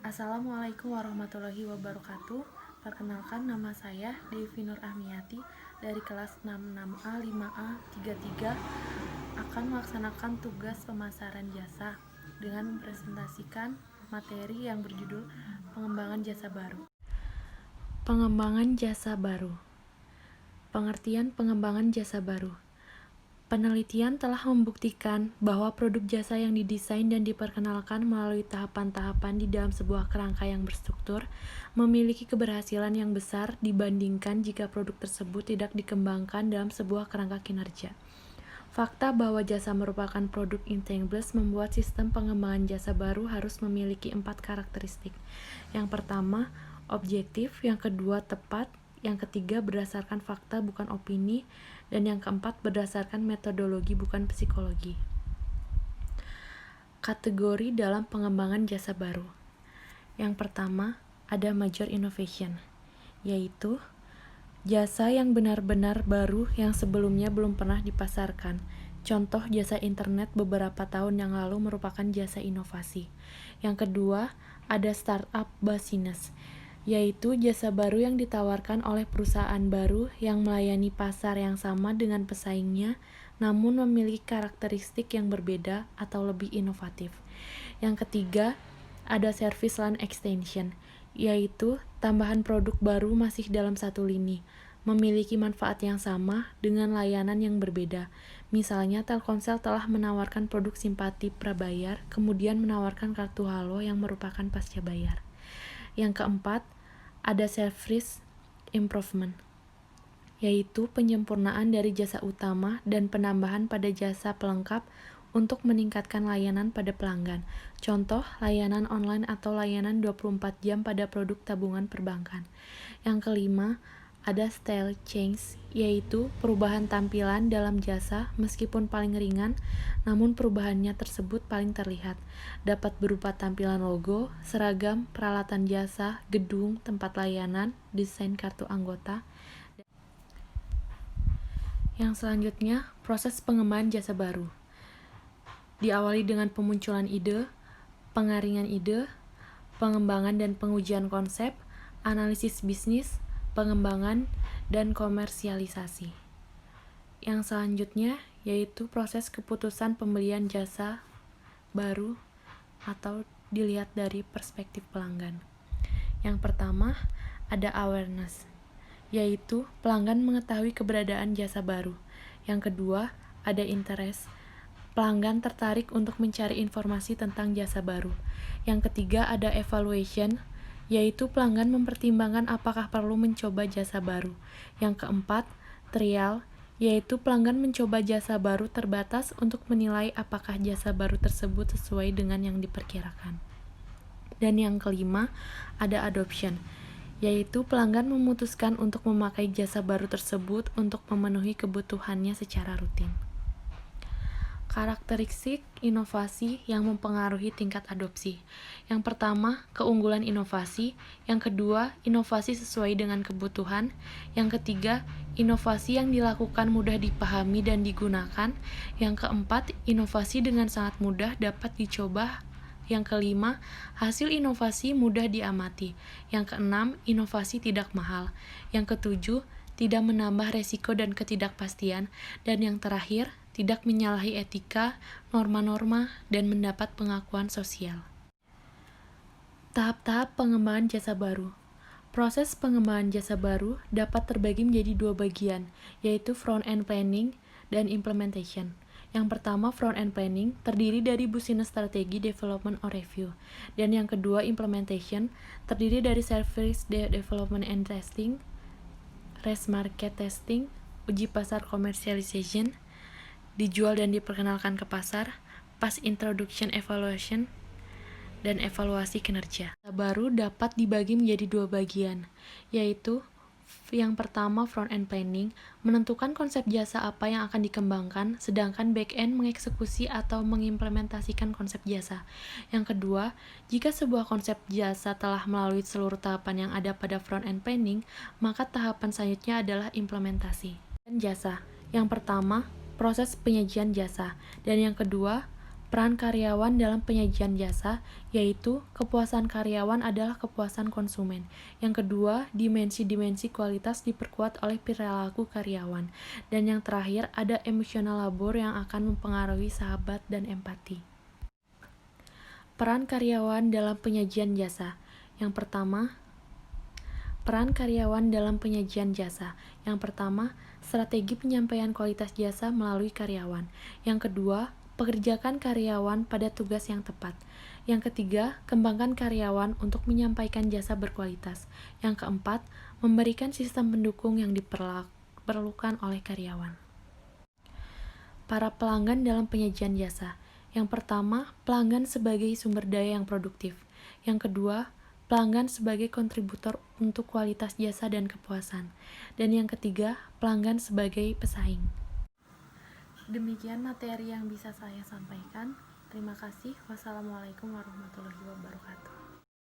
Assalamualaikum warahmatullahi wabarakatuh. Perkenalkan, nama saya Devi Nur Ahmiyati dari kelas 66A 5A 33 akan melaksanakan tugas pemasaran jasa dengan mempresentasikan materi yang berjudul Pengembangan Jasa Baru. Pengembangan jasa baru. Pengertian pengembangan jasa baru. Penelitian telah membuktikan bahwa produk jasa yang didesain dan diperkenalkan melalui tahapan-tahapan di dalam sebuah kerangka yang berstruktur memiliki keberhasilan yang besar dibandingkan jika produk tersebut tidak dikembangkan dalam sebuah kerangka kinerja. Fakta bahwa jasa merupakan produk intangibles membuat sistem pengembangan jasa baru harus memiliki 4 karakteristik. Yang pertama, objektif, yang kedua, tepat, yang ketiga, berdasarkan fakta bukan opini, dan yang keempat, berdasarkan metodologi bukan psikologi. Kategori dalam pengembangan jasa baru. Yang pertama, ada major innovation, yaitu jasa yang benar-benar baru yang sebelumnya belum pernah dipasarkan. Contoh jasa internet beberapa tahun yang lalu merupakan jasa inovasi. Yang kedua, ada startup business, yaitu jasa baru yang ditawarkan oleh perusahaan baru yang melayani pasar yang sama dengan pesaingnya, namun memiliki karakteristik yang berbeda atau lebih inovatif. Yang ketiga, ada service line extension, yaitu tambahan produk baru masih dalam satu lini, memiliki manfaat yang sama dengan layanan yang berbeda. Misalnya, Telkomsel telah menawarkan produk simpati prabayar, kemudian menawarkan kartu halo yang merupakan pasca bayar. Yang keempat, ada service improvement, yaitu penyempurnaan dari jasa utama dan penambahan pada jasa pelengkap untuk meningkatkan layanan pada pelanggan. Contoh, layanan online atau layanan 24 jam pada produk tabungan perbankan. Yang kelima, ada style change, yaitu perubahan tampilan dalam jasa meskipun paling ringan, namun perubahannya tersebut paling terlihat. Dapat berupa tampilan logo, seragam, peralatan jasa, gedung, tempat layanan, desain kartu anggota. Yang selanjutnya, proses pengembangan jasa baru. Diawali dengan pemunculan ide, pengaringan ide, pengembangan dan pengujian konsep, analisis bisnis, pengembangan, dan komersialisasi. Yang selanjutnya yaitu proses keputusan pembelian jasa baru atau dilihat dari perspektif pelanggan. Yang pertama, ada awareness, yaitu pelanggan mengetahui keberadaan jasa baru. Yang kedua, ada interest, pelanggan tertarik untuk mencari informasi tentang jasa baru. Yang ketiga, ada evaluation, yaitu pelanggan mempertimbangkan apakah perlu mencoba jasa baru. Yang keempat, trial, yaitu pelanggan mencoba jasa baru terbatas untuk menilai apakah jasa baru tersebut sesuai dengan yang diperkirakan. Dan yang kelima, ada adoption, yaitu pelanggan memutuskan untuk memakai jasa baru tersebut untuk memenuhi kebutuhannya secara rutin. Karakteristik inovasi yang mempengaruhi tingkat adopsi. Yang pertama, keunggulan inovasi. Yang kedua, inovasi sesuai dengan kebutuhan. Yang ketiga, inovasi yang dilakukan mudah dipahami dan digunakan. Yang keempat, inovasi dengan sangat mudah dapat dicoba. Yang kelima, hasil inovasi mudah diamati. Yang keenam, inovasi tidak mahal. Yang ketujuh, tidak menambah resiko dan ketidakpastian. Dan yang terakhir, tidak menyalahi etika, norma-norma, dan mendapat pengakuan sosial. Tahap-tahap pengembangan jasa baru. Proses pengembangan jasa baru dapat terbagi menjadi dua bagian, yaitu front-end planning dan implementation. Yang pertama, front-end planning, terdiri dari business strategi, development, or review. Dan yang kedua, implementation, terdiri dari service development and testing, REST market testing, uji pasar commercialization, dijual dan diperkenalkan ke pasar, pas introduction evaluation, dan evaluasi kinerja. Baru dapat dibagi menjadi dua bagian, yaitu yang pertama front-end planning, menentukan konsep jasa apa yang akan dikembangkan, sedangkan back-end mengeksekusi atau mengimplementasikan konsep jasa. Yang kedua, jika sebuah konsep jasa telah melalui seluruh tahapan yang ada pada front-end planning, maka tahapan selanjutnya adalah implementasi. Dan jasa, yang pertama, proses penyajian jasa, dan yang kedua, Peran karyawan dalam penyajian jasa, yaitu kepuasan karyawan adalah kepuasan konsumen. Yang kedua, dimensi-dimensi kualitas diperkuat oleh perilaku karyawan. Dan yang terakhir, ada emosional labor yang akan mempengaruhi sahabat dan empati. Peran karyawan dalam penyajian jasa. Yang pertama, peran karyawan dalam penyajian jasa. Yang pertama, strategi penyampaian kualitas jasa melalui karyawan. Yang kedua, pekerjakan karyawan pada tugas yang tepat. Yang ketiga, kembangkan karyawan untuk menyampaikan jasa berkualitas. Yang keempat, memberikan sistem pendukung yang diperlukan oleh karyawan. Para pelanggan dalam penyajian jasa. Yang pertama, pelanggan sebagai sumber daya yang produktif. Yang kedua, pelanggan sebagai kontributor untuk kualitas jasa dan kepuasan. Dan yang ketiga, pelanggan sebagai pesaing. Demikian materi yang bisa saya sampaikan. Terima kasih. Wassalamualaikum warahmatullahi wabarakatuh.